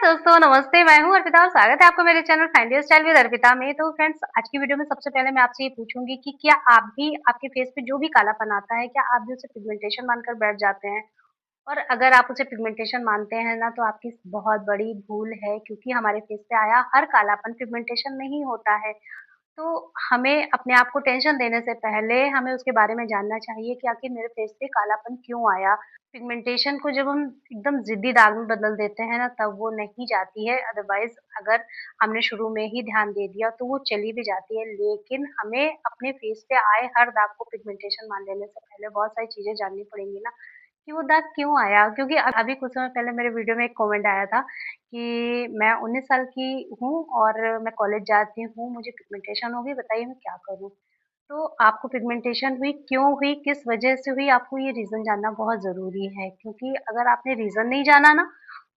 दोस्तों, नमस्ते। मैं हूँ अर्पिता और स्वागत है आपका मेरे channel find your style with Arpita में। तो फ्रेंड्स, आज की वीडियो में सबसे पहले मैं आपसे ये पूछूंगी कि क्या आप भी आपके फेस पे जो भी कालापन आता है, क्या आप भी उसे पिगमेंटेशन मानकर बैठ जाते हैं? और अगर आप उसे पिगमेंटेशन मानते हैं ना, तो आपकी बहुत बड़ी भूल है, क्योंकि हमारे फेस पे आया हर कालापन पिगमेंटेशन नहीं होता है। तो हमें अपने आप को टेंशन देने से पहले हमें उसके बारे में जानना चाहिए कि आखिर मेरे फेस पे कालापन क्यों आया। पिगमेंटेशन को जब हम एकदम ज़िद्दी दाग में बदल देते हैं ना, तब वो नहीं जाती है। अदरवाइज़ अगर हमने शुरू में ही ध्यान दे दिया तो वो चली भी जाती है। लेकिन हमें अपने फेस पे आए हर दाग को पिगमेंटेशन मान लेने से पहले बहुत सारी चीज़ें जाननी पड़ेंगी ना, कि वो दाग क्यों आया? क्योंकि अभी कुछ समय पहले मेरे वीडियो में एक कमेंट आया था कि मैं 19 साल की हूँ और मैं कॉलेज जाती हूँ, मुझे पिगमेंटेशन हो गई, बताइए मैं क्या करूँ? तो आपको पिगमेंटेशन हुई, क्यों हुई, किस वजह से हुई, आपको ये रीज़न जानना बहुत ज़रूरी है, क्योंकि अगर आपने रीज़न नहीं जाना ना,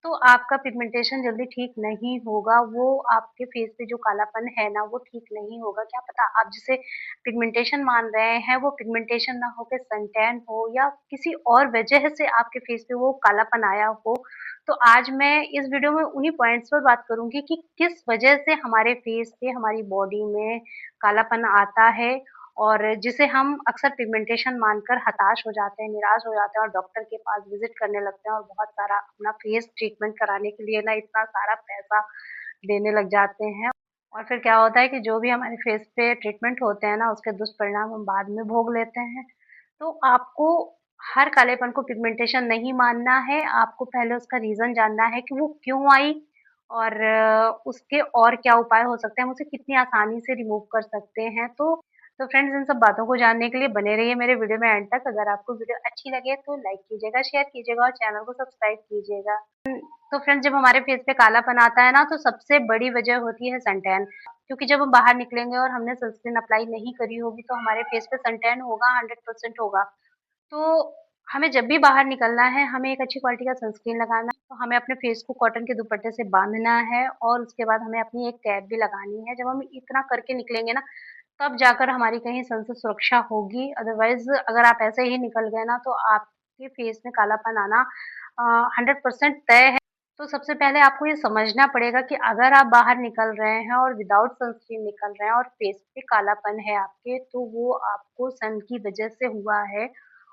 तो आपका पिगमेंटेशन जल्दी ठीक नहीं होगा। वो आपके फेस पे जो कालापन है ना, वो ठीक नहीं होगा। क्या पता आप जिसे पिगमेंटेशन मान रहे हैं, वो पिगमेंटेशन ना होके सनटैन हो या किसी और वजह से आपके फेस पे वो कालापन आया हो। तो आज मैं इस वीडियो में उन्हीं पॉइंट्स पर बात करूँगी कि किस वजह से हमारे फेस पे, हमारी बॉडी में कालापन आता है और जिसे हम अक्सर पिगमेंटेशन मानकर हताश हो जाते हैं, निराश हो जाते हैं और डॉक्टर के पास विज़िट करने लगते हैं और बहुत सारा अपना फेस ट्रीटमेंट कराने के लिए ना इतना सारा पैसा देने लग जाते हैं। और फिर क्या होता है कि जो भी हमारे फेस पे ट्रीटमेंट होते हैं ना, उसके दुष्परिणाम हम बाद में भोग लेते हैं। तो आपको हर कालेपन को पिगमेंटेशन नहीं मानना है, आपको पहले उसका रीज़न जानना है कि वो क्यों आई और उसके और क्या उपाय हो सकते हैं, हम उसे कितनी आसानी से रिमूव कर सकते हैं। तो फ्रेंड्स, इन सब बातों को जानने के लिए बने रहिए मेरे वीडियो में एंड तक। अगर आपको वीडियो अच्छी लगे तो लाइक कीजिएगा, शेयर कीजिएगा और चैनल को सब्सक्राइब कीजिएगा। तो फ्रेंड्स, जब हमारे फेस पे कालापन आता है ना, तो सबसे बड़ी वजह होती है सनटैन। क्योंकि जब हम बाहर निकलेंगे और हमने सनस्क्रीन अप्लाई नहीं करी होगी, तो हमारे फेस पे सनटैन होगा, 100% होगा। तो हमें जब भी बाहर निकलना है, हमें एक अच्छी क्वालिटी का सनस्क्रीन लगाना है। तो हमें अपने फेस को कॉटन के दुपट्टे से बांधना है और उसके बाद हमें अपनी एक कैप भी लगानी है। जब हम इतना करके निकलेंगे ना, तब जाकर हमारी कहीं सन से सुरक्षा होगी। अदरवाइज अगर आप ऐसे ही निकल गए ना, तो आपके फेस में कालापन आना 100% तय है। तो सबसे पहले आपको ये समझना पड़ेगा कि अगर आप बाहर निकल रहे हैं और विदाउट सनस्क्रीन निकल रहे हैं और फेस पे कालापन है आपके, तो वो आपको सन की वजह से हुआ है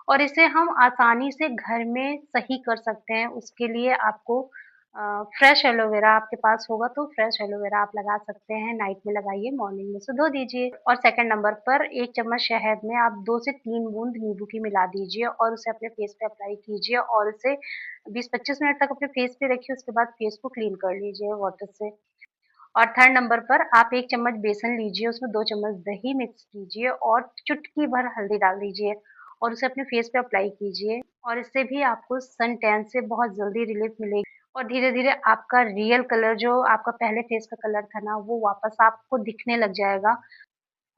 और इसे हम आसानी से घर में सही कर सकते हैं। उसके लिए आपको फ्रेश एलोवेरा आपके पास होगा तो फ्रेश एलोवेरा आप लगा सकते हैं। नाइट में लगाइए, मॉर्निंग में से धो दीजिए। और सेकंड नंबर पर 1 चम्मच शहद में आप 2 से 3 बूंद नींबू की मिला दीजिए और उसे अपने फेस पे अप्लाई कीजिए और उसे 20-25 मिनट तक अपने फेस पे रखिए। उसके बाद फेस को क्लीन कर लीजिए वाटर से। और थर्ड नंबर पर आप 1 चम्मच बेसन लीजिए, उसमें 2 चम्मच दही मिक्स कीजिए और चुटकी भर हल्दी डाल दीजिए और उसे अपने फेस पे अप्लाई कीजिए। और इससे भी आपको सन टैन से बहुत जल्दी रिलीफ मिलेगी और धीरे-धीरे आपका रियल कलर, जो आपका पहले फेस का कलर था ना, वो वापस आपको दिखने लग जाएगा।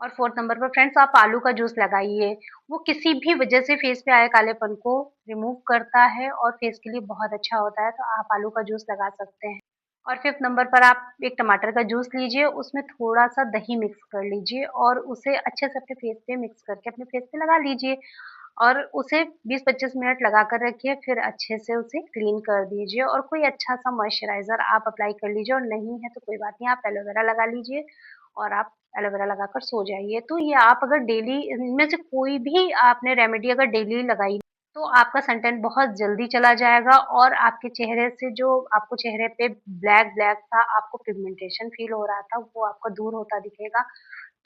और फोर्थ नंबर पर फ्रेंड्स, आप आलू का जूस लगाइए। वो किसी भी वजह से फेस पे आए कालेपन को रिमूव करता है और फेस के लिए बहुत अच्छा होता है। तो आप आलू का जूस लगा सकते हैं। और फिफ्थ नंबर पर आप एक टमाटर का जूस लीजिए, उसमें थोड़ा-सा दही मिक्स कर लीजिए और उसे अच्छे से अपने फेस पे मिक्स करके अपने फेस पे लगा लीजिए और उसे 20-25 मिनट लगा कर रखिए, फिर अच्छे से उसे क्लीन कर दीजिए और कोई अच्छा-सा मॉइस्चराइज़र आप अप्लाई कर लीजिए और नहीं है तो कोई बात नहीं, आप एलोवेरा लगा लीजिए और आप एलोवेरा लगाकर सो जाइए। तो ये आप अगर डेली इनमें से कोई भी आपने रेमेडी अगर डेली लगाई, तो आपका सनटैन बहुत जल्दी चला जाएगा और आपके चेहरे से, जो आपको चेहरे पे ब्लैक ब्लैक था, आपको पिगमेंटेशन फील हो रहा था, वो आपका दूर होता दिखेगा।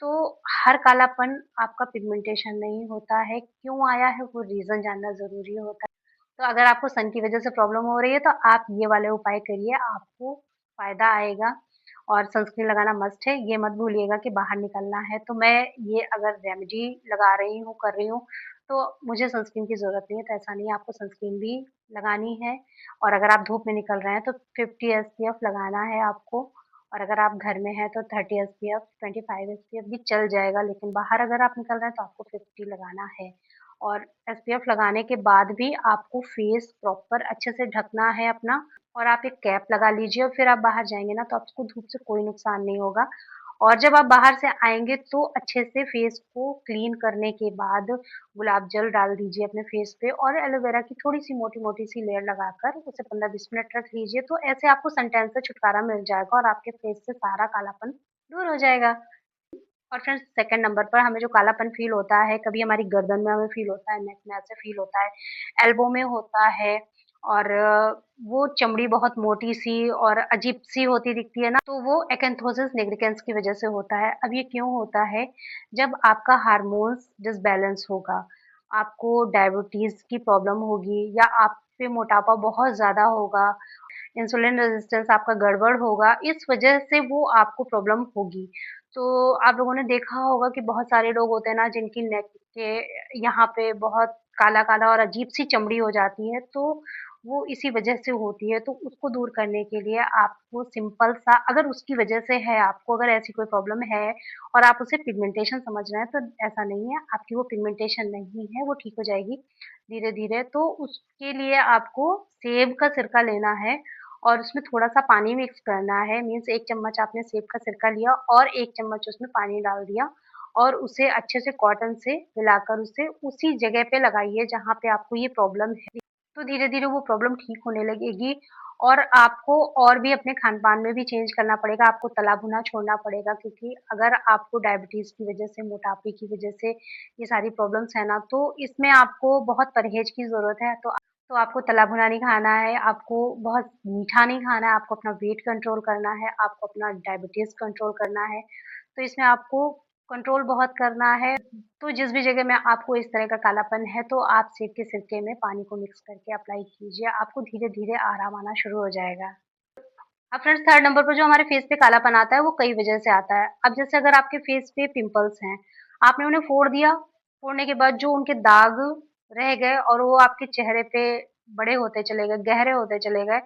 तो हर कालापन आपका पिगमेंटेशन नहीं होता है, क्यों आया है वो रीज़न जानना ज़रूरी होता है। तो अगर आपको सन की वजह से प्रॉब्लम हो रही है, तो आप ये वाले उपाय करिए, आपको फ़ायदा आएगा। और सनस्क्रीन लगाना मस्ट है, ये मत भूलिएगा कि बाहर निकलना है तो मैं ये अगर रेमेडी लगा रही हूँ, कर रही हूँ, तो मुझे सनस्क्रीन की ज़रूरत नहीं है। तो ऐसा नहीं है, आपको सनस्क्रीन भी लगानी है। और अगर आप धूप में निकल रहे हैं तो 50 एसपीएफ लगाना है आपको। और अगर आप घर में हैं तो 30 एसपीएफ, 25 एसपीएफ भी चल जाएगा, लेकिन बाहर अगर आप निकल रहे हैं तो आपको 50 लगाना है। और एसपीएफ लगाने के बाद भी आपको फेस प्रॉपर अच्छे से ढकना है अपना। और आप एक कैप लगा लीजिए और फिर आप बाहर जाएंगे ना, तो आपको धूप से कोई नुकसान नहीं होगा। और जब आप बाहर से आएँगे तो अच्छे से फेस को क्लीन करने के बाद गुलाब जल डाल दीजिए अपने फेस पे और एलोवेरा की थोड़ी-सी मोटी-मोटी सी लेयर लगाकर उसे 15-20 मिनट रख लीजिए, तो ऐसे आपको सनटैन से छुटकारा मिल जाएगा और आपके फेस से सारा कालापन दूर हो जाएगा। और फ्रेंड्स सेकंड नंबर पर हमें जो कालापन फ़ील होता है, कभी हमारी गर्दन में हमें फ़ील होता है, नेक में ऐसे फ़ील होता है, एल्बो में होता है और वो चमड़ी बहुत मोटी-सी और अजीब-सी होती दिखती है ना, तो वो एक्एंथोसिस निग्रिकेंस की वज़ह से होता है। अब ये क्यों होता है? जब आपका हार्मोन्स डिसबैलेंस होगा, आपको डायबिटीज़ की प्रॉब्लम होगी या आप पे मोटापा बहुत ज़्यादा होगा, इंसुलिन रेजिस्टेंस आपका गड़बड़ होगा, इस वजह से वो आपको प्रॉब्लम होगी। तो आप लोगों ने देखा होगा कि बहुत सारे लोग होते हैं ना जिनकी नेक के यहाँ पे बहुत काला-काला और अजीब-सी चमड़ी हो जाती है, तो वो इसी वजह से होती है। तो उसको दूर करने के लिए आपको सिंपल सा अगर उसकी वजह से है आपको अगर ऐसी कोई प्रॉब्लम है और आप उसे पिगमेंटेशन समझ रहे हैं, तो ऐसा नहीं है, आपकी वो पिगमेंटेशन नहीं है, वो ठीक हो जाएगी धीरे-धीरे। तो उसके लिए आपको सेब का सिरका लेना है और उसमें थोड़ा-सा पानी मिक्स करना है, मीन्स 1 चम्मच आपने सेब का सिरका लिया और 1 चम्मच उसमें पानी डाल दिया और उसे अच्छे से कॉटन से मिलाकर उसे उसी जगह पे लगाइए जहाँ पे आपको ये प्रॉब्लम है। तो धीरे-धीरे वो प्रॉब्लम ठीक होने लगेगी और आपको और भी अपने खान-पान में भी चेंज करना पड़ेगा, आपको तला-भुना छोड़ना पड़ेगा क्योंकि अगर आपको डायबिटीज़ की वजह से, मोटापे की वजह से ये सारी प्रॉब्लम्स है ना, तो इसमें आपको बहुत परहेज़ की ज़रूरत है। तो आपको तला भुना नहीं खाना है, आपको बहुत मीठा नहीं खाना है, आपको अपना वेट कंट्रोल करना है, आपको अपना डायबिटीज़ कंट्रोल करना है। तो इसमें आपको कंट्रोल बहुत करना है। तो जिस भी जगह में आपको इस तरह का कालापन है, तो आप सेब के सिरके में पानी को मिक्स करके अप्लाई कीजिए, आपको धीरे-धीरे आराम आना शुरू हो जाएगा। अब फ्रेंड्स थर्ड नंबर पर जो हमारे फेस पे कालापन आता है वो कई वजह से आता है। अब जैसे अगर आपके फेस पे पिंपल्स हैं, आपने उन्हें फोड़ दिया, फोड़ने के बाद जो उनके दाग रह गए और वो आपके चेहरे पे बड़े होते चले गए, गहरे होते चले गए,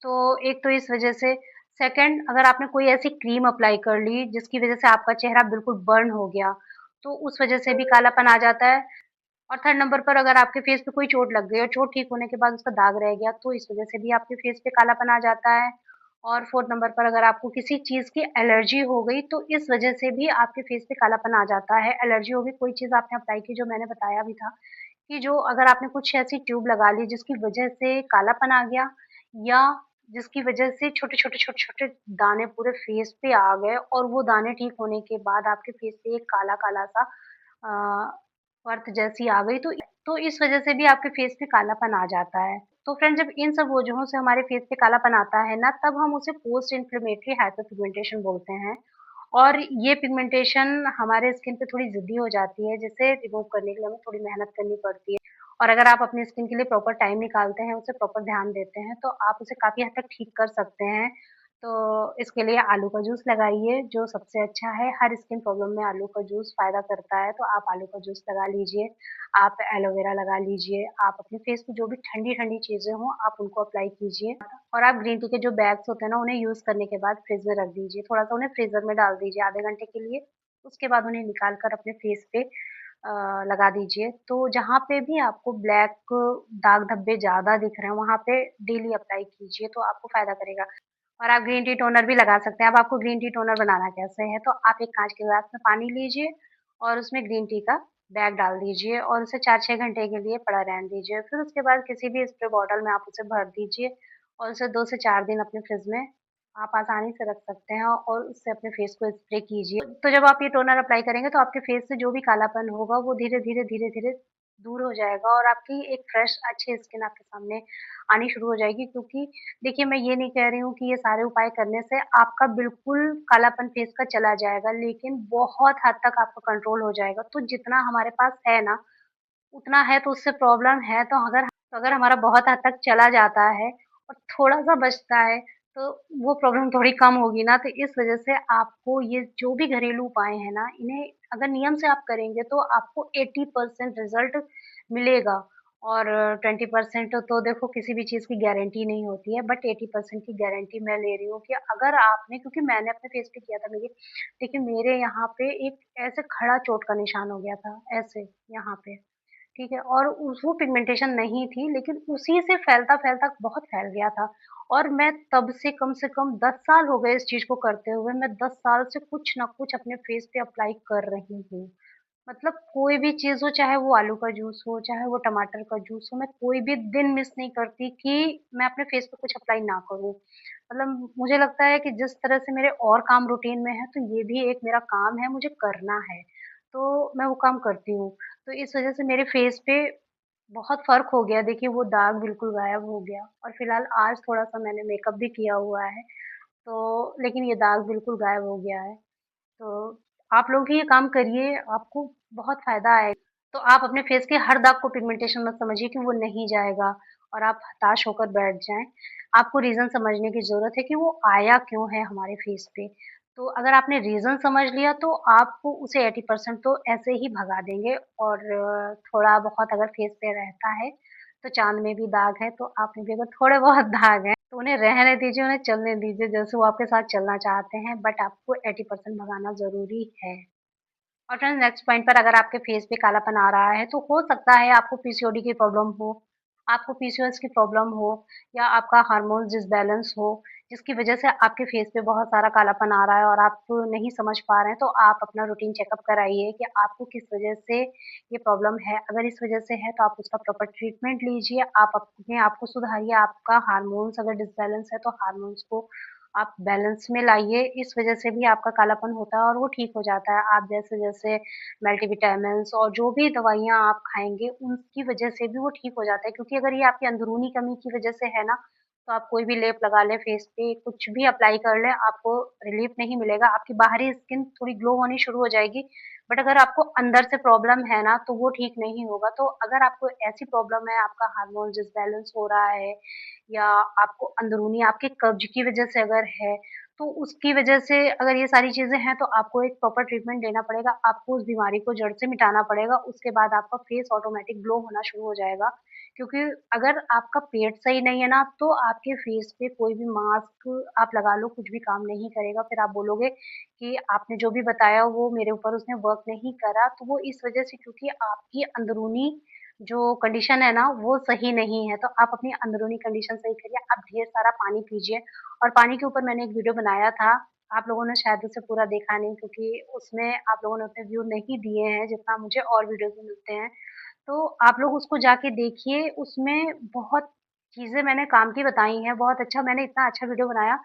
तो एक तो इस वजह से, सेकंड अगर आपने कोई ऐसी क्रीम अप्लाई कर ली जिसकी वजह से आपका चेहरा बिल्कुल बर्न हो गया, तो उस वजह से भी कालापन आ जाता है। और थर्ड नंबर पर अगर आपके फेस पे कोई चोट लग गई और चोट ठीक होने के बाद उसका दाग रह गया, तो इस वजह से भी आपके फेस पे कालापन आ जाता है। और फोर्थ नंबर पर अगर आपको किसी चीज़ की एलर्जी हो गई, तो इस वजह से भी आपके फेस पे कालापन आ जाता है। एलर्जी होगी, कोई चीज़ आपने अप्लाई की जो मैंने बताया भी था, कि जो अगर आपने कुछ ऐसी ट्यूब लगा ली जिसकी वजह से कालापन आ गया या जिसकी वजह से छोटे-छोटे, छोटे-छोटे दाने पूरे फेस पे आ गए और वो दाने ठीक होने के बाद आपके फेस पे एक काला-काला सा परत जैसी आ गई, तो इस वजह से भी आपके फेस पे कालापन आ जाता है। तो फ्रेंड जब इन सब वजहों से हमारे फेस पे कालापन आता है ना, तब हम उसे पोस्ट इन्फ्लेमेटरी हाइपरपिगमेंटेशन बोलते हैं। और ये पिगमेंटेशन हमारे स्किन पे थोड़ी ज़िद्दी हो जाती है, जिसे रिमूव करने के लिए हमें थोड़ी मेहनत करनी पड़ती है। और अगर आप अपनी स्किन के लिए प्रॉपर टाइम निकालते हैं, उसे प्रॉपर ध्यान देते हैं, तो आप उसे काफ़ी हद तक ठीक कर सकते हैं। तो इसके लिए आलू का जूस लगाइए, जो सबसे अच्छा है। हर स्किन प्रॉब्लम में आलू का जूस फ़ायदा करता है, तो आप आलू का जूस लगा लीजिए, आप एलोवेरा लगा लीजिए, आप अपने फेस पे जो भी ठंडी-ठंडी चीज़ें हों, आप उनको अप्लाई कीजिए। और आप ग्रीन टी के जो बैग्स होते हैं ना, उन्हें यूज़ करने के बाद फ्रिज में रख दीजिए। थोड़ा-सा उन्हें फ्रीज़र में डाल दीजिए आधे घंटे के लिए, उसके बाद उन्हें निकाल कर अपने फेस पे लगा दीजिए। तो जहाँ पे भी आपको ब्लैक दाग धब्बे ज़्यादा दिख रहे हैं, वहाँ पे डेली अप्लाई कीजिए, तो आपको फ़ायदा करेगा। और आप ग्रीन टी टोनर भी लगा सकते हैं। अब आपको ग्रीन टी टोनर बनाना कैसे है, तो आप एक काँच के ग्लास में पानी लीजिए और उसमें ग्रीन टी का बैग डाल दीजिए और उसे 4-6 घंटे के लिए पड़ा रहने दीजिए। फिर उसके बाद किसी भी स्प्रे बॉटल में आप उसे भर दीजिए और उसे 2 से 4 दिन अपने फ्रिज में आप आसानी से रख सकते हैं और उससे अपने फेस को स्प्रे कीजिए। तो जब आप ये टोनर अप्लाई करेंगे तो आपके फेस से जो भी कालापन होगा वो धीरे-धीरे, धीरे-धीरे दूर हो जाएगा और आपकी एक फ्रेश अच्छी स्किन आपके सामने आनी शुरू हो जाएगी, क्योंकि देखिए मैं ये नहीं कह रही हूँ कि ये सारे उपाय करने से आपका बिल्कुल कालापन फेस का चला जाएगा, लेकिन बहुत हद तक आपका कंट्रोल हो जाएगा। तो जितना हमारे पास है ना, उतना है तो उससे प्रॉब्लम है, तो अगर हमारा बहुत हद तक चला जाता है और थोड़ा-सा बचता है, तो वो प्रॉब्लम थोड़ी कम होगी ना, तो इस वज़ह से आपको ये जो भी घरेलू उपाय हैं ना, इन्हें अगर नियम से आप करेंगे तो आपको 80% रिज़ल्ट मिलेगा और 20% तो देखो किसी भी चीज़ की गारंटी नहीं होती है, बट 80% की गारंटी मैं ले रही हूँ कि अगर आपने, क्योंकि मैंने अपने फेस पे किया था, देखिए मेरे यहाँ पे एक ऐसे खड़ा चोट का निशान हो गया था, ऐसे यहाँ पे। ठीक है? और उस वो पिगमेंटेशन नहीं थी, लेकिन उसी से फैलता-फैलता बहुत फैल गया था और मैं तब से कम 10 साल हो गए इस चीज़ को करते हुए, मैं 10 साल से कुछ ना कुछ अपने फेस पे अप्लाई कर रही हूँ। मतलब कोई भी चीज़ हो, चाहे वो आलू का जूस हो, चाहे वो टमाटर का जूस हो, मैं कोई भी दिन मिस नहीं करती कि मैं अपने फेस पे कुछ अप्लाई ना करूँ। मतलब मुझे लगता है कि जिस तरह से मेरे और काम रूटीन में है, तो ये भी एक मेरा काम है, मुझे करना है, तो मैं वो काम करती हूँ। तो इस वज़ह से मेरे फेस पे बहुत फ़र्क हो गया, देखिए वो दाग बिल्कुल गायब हो गया और फिलहाल आज थोड़ा-सा मैंने मेकअप भी किया हुआ है, तो लेकिन ये दाग बिल्कुल गायब हो गया है। तो आप लोग भी ये काम करिए, आपको बहुत फ़ायदा आएगा। तो आप अपने फेस के हर दाग को पिगमेंटेशन मत समझिए कि वो नहीं जाएगा और आप हताश होकर बैठ जाएँ। आपको रीज़न समझने की ज़रूरत है कि वो आया क्यों है हमारे फेस पे। तो अगर आपने रीज़न समझ लिया तो आप उसे 80% तो ऐसे ही भगा देंगे और थोड़ा बहुत अगर फेस पे रहता है, तो चाँद में भी दाग है, तो आप में भी अगर थोड़े बहुत दाग हैं, तो उन्हें रहने दीजिए, उन्हें चलने दीजिए जैसे वो आपके साथ चलना चाहते हैं, बट आपको 80% भगाना ज़रूरी है। और फ्रेंड्स नेक्स्ट पॉइंट पर अगर आपके फेस पे कालापन आ रहा है तो हो सकता है आपको पीसीओडी की प्रॉब्लम हो, आपको पीसीओएस की प्रॉब्लम हो या आपका हार्मोन डिसबैलेंस हो, जिसकी वजह से आपके फेस पे बहुत सारा कालापन आ रहा है और आप नहीं समझ पा रहे हैं, तो आप अपना रूटीन चेकअप कराइए कि आपको किस वजह से ये प्रॉब्लम है। अगर इस वजह से है तो आप उसका प्रॉपर ट्रीटमेंट लीजिए, आप अपने आप को सुधारिए, आपका हार्मोन्स अगर डिसबैलेंस है तो हार्मोन्स को आप बैलेंस में लाइए, इस वजह से भी आपका कालापन होता है और वो ठीक हो जाता है। आप जैसे-जैसे मल्टीविटामिन्स और जो भी दवाइयाँ आप खाएँगे, उनकी वजह से भी वो ठीक हो जाता है क्योंकि अगर ये आपकी अंदरूनी कमी की वजह से है ना, तो आप कोई भी लेप लगा लें फेस पे, कुछ भी अप्लाई कर लें, आपको रिलीफ नहीं मिलेगा। आपकी बाहरी स्किन थोड़ी ग्लो होनी शुरू हो जाएगी, बट अगर आपको अंदर से प्रॉब्लम है ना, तो वो ठीक नहीं होगा। तो अगर आपको ऐसी प्रॉब्लम है, आपका हार्मोन डिसबैलेंस हो रहा है या आपको अंदरूनी आपके कब्ज़ की वज़ह से अगर है, तो उसकी वज़ह से अगर ये सारी चीज़ें हैं, तो आपको एक प्रॉपर ट्रीटमेंट लेना पड़ेगा। आपको उस बीमारी को जड़ से मिटाना पड़ेगा, उसके बाद आपका फेस ऑटोमैटिक ग्लो होना शुरू हो जाएगा। क्योंकि अगर आपका पेट सही नहीं है ना, तो आपके फेस पे कोई भी मास्क आप लगा लो, कुछ भी काम नहीं करेगा। फिर आप बोलोगे कि आपने जो भी बताया, वो मेरे ऊपर उसने वर्क नहीं करा, तो वो इस वज़ह से क्योंकि आपकी अंदरूनी जो कंडीशन है ना, वो सही नहीं है, तो आप अपनी अंदरूनी कंडीशन सही करिए, आप ढेर सारा पानी पीजिए और पानी के ऊपर मैंने एक वीडियो बनाया था, आप लोगों ने शायद उसे पूरा देखा नहीं क्योंकि उसमें आप लोगों ने उतने व्यू नहीं दिए हैं, जितना मुझे और वीडियोज़ में मिलते हैं। तो आप लोग उसको जाके देखिए, उसमें बहुत चीज़ें मैंने काम की बताई हैं, बहुत अच्छा मैंने इतना अच्छा वीडियो बनाया,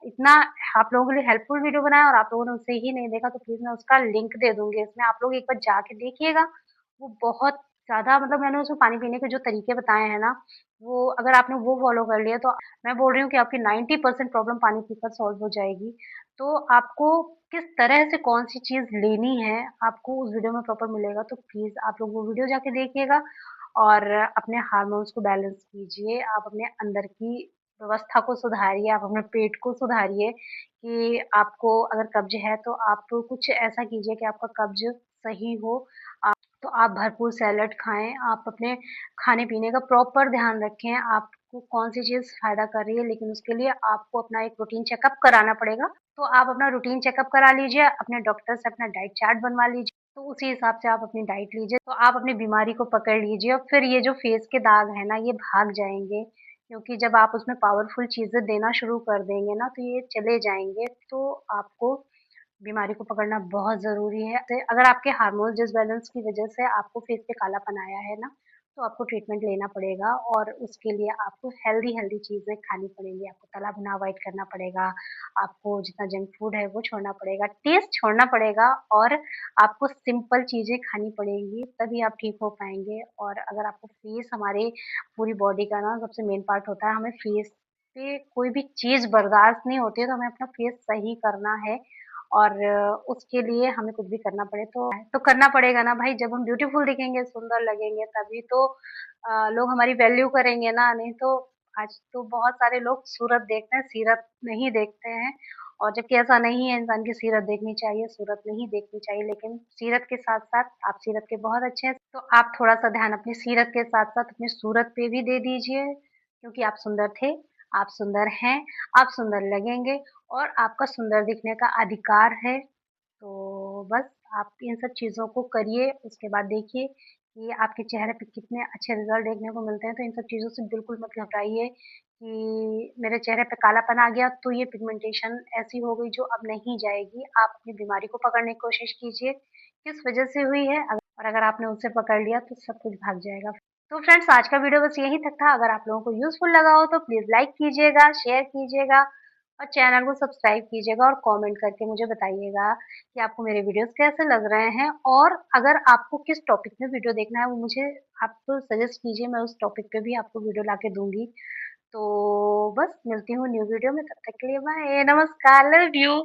इतना आप लोगों के लिए हेल्पफुल वीडियो बनाया और आप लोगों ने उसे ही नहीं देखा, तो प्लीज़ मैं उसका लिंक दे दूँगी इसमें, आप लोग एक बार जाके देखिएगा, वो बहुत ज़्यादा मतलब मैंने उसमें पानी पीने के जो तरीके बताए हैं ना, वो अगर आपने वो फ़ॉलो कर लिया तो मैं बोल रही हूँ कि आपकी 90% प्रॉब्लम पानी पीकर सॉल्व हो जाएगी। तो आपको किस तरह से कौन-सी चीज़ लेनी है, आपको उस वीडियो में प्रॉपर मिलेगा, तो प्लीज़ आप लोग वो वीडियो जाके देखिएगा और अपने हार्मोन्स को बैलेंस कीजिए, आप अपने अंदर की व्यवस्था को सुधारिए, आप अपने पेट को सुधारिए कि आपको अगर कब्ज़ है, तो आप कुछ ऐसा कीजिए कि आपका कब्ज़ सही हो। तो आप भरपूर सैलेड खाएँ, आप अपने खाने-पीने का प्रॉपर ध्यान रखें, आपको कौन-सी चीज़ फ़ायदा कर रही है, लेकिन उसके लिए आपको अपना एक रूटीन चेकअप कराना पड़ेगा। तो आप अपना रूटीन चेकअप करा लीजिए, अपने डॉक्टर से अपना डाइट चार्ट बनवा लीजिए, तो उसी हिसाब से आप अपनी डाइट लीजिए, तो आप अपनी बीमारी को पकड़ लीजिए और फिर ये जो फेस के दाग हैं ना, ये भाग जाएँगे, क्योंकि जब आप उसमें पावरफुल चीज़ें देना शुरू कर देंगे ना, तो ये चले जाएँगे, तो आपको बीमारी को पकड़ना बहुत ज़रूरी है। तो अगर आपके हार्मोन डिसबैलेंस की वज़ह से आपको फेस पे कालापन आया है ना, तो आपको ट्रीटमेंट लेना पड़ेगा और उसके लिए आपको हेल्दी-हेल्दी चीज़ें खानी पड़ेंगी। आपको तला भुना अवॉइड करना पड़ेगा, आपको जितना जंक फूड है वो छोड़ना पड़ेगा, टेस्ट छोड़ना पड़ेगा और आपको सिंपल चीज़ें खानी पड़ेंगी, तभी आप ठीक हो पाएँगे और अगर आपको फेस हमारे पूरी बॉडी का ना सबसे मेन पार्ट होता है, हमें फेस पे कोई भी चीज़ बर्दाश्त नहीं होती है, तो हमें अपना फेस सही करना है और उसके लिए हमें कुछ भी करना पड़े तो करना पड़ेगा ना भाई, जब हम ब्यूटीफुल दिखेंगे, सुंदर लगेंगे तभी तो लोग हमारी वैल्यू करेंगे ना, नहीं तो आज तो बहुत सारे लोग सूरत देखते हैं, सीरत नहीं देखते हैं और जबकि ऐसा नहीं है, इंसान की सीरत देखनी चाहिए, सूरत नहीं देखनी चाहिए, लेकिन सीरत के साथ-साथ आप सीरत के बहुत अच्छे हैं, तो आप थोड़ा-सा ध्यान अपनी सीरत के साथ-साथ अपनी सूरत पे भी दे दीजिए, क्योंकि आप सुंदर थे, आप सुंदर हैं, आप सुंदर लगेंगे और आपका सुंदर दिखने का अधिकार है। तो बस आप इन सब चीज़ों को करिए, उसके बाद देखिए कि आपके चेहरे पे कितने अच्छे रिजल्ट देखने को मिलते हैं। तो इन सब चीज़ों से बिल्कुल मत घबराइए कि मेरे चेहरे पे कालापन आ गया तो ये पिगमेंटेशन ऐसी हो गई जो अब नहीं जाएगी। आप अपनी बीमारी को पकड़ने की कोशिश कीजिए, किस वजह से हुई है, और अगर आपने उसे पकड़ लिया तो सब कुछ भाग जाएगा। तो फ्रेंड्स, आज का वीडियो बस यहीं तक था। अगर आप लोगों को यूज़फुल लगा हो तो प्लीज़ लाइक कीजिएगा, शेयर कीजिएगा और चैनल को सब्सक्राइब कीजिएगा और कमेंट करके मुझे बताइएगा कि आपको मेरे वीडियोस कैसे लग रहे हैं, और अगर आपको किस टॉपिक में वीडियो देखना है वो मुझे आप सजेस्ट कीजिए, मैं उस टॉपिक पे भी आपको वीडियो लाके दूंगी। तो बस मिलती हूँ न्यू वीडियो में, तब तक के लिए बाय, नमस्कार, लव यू।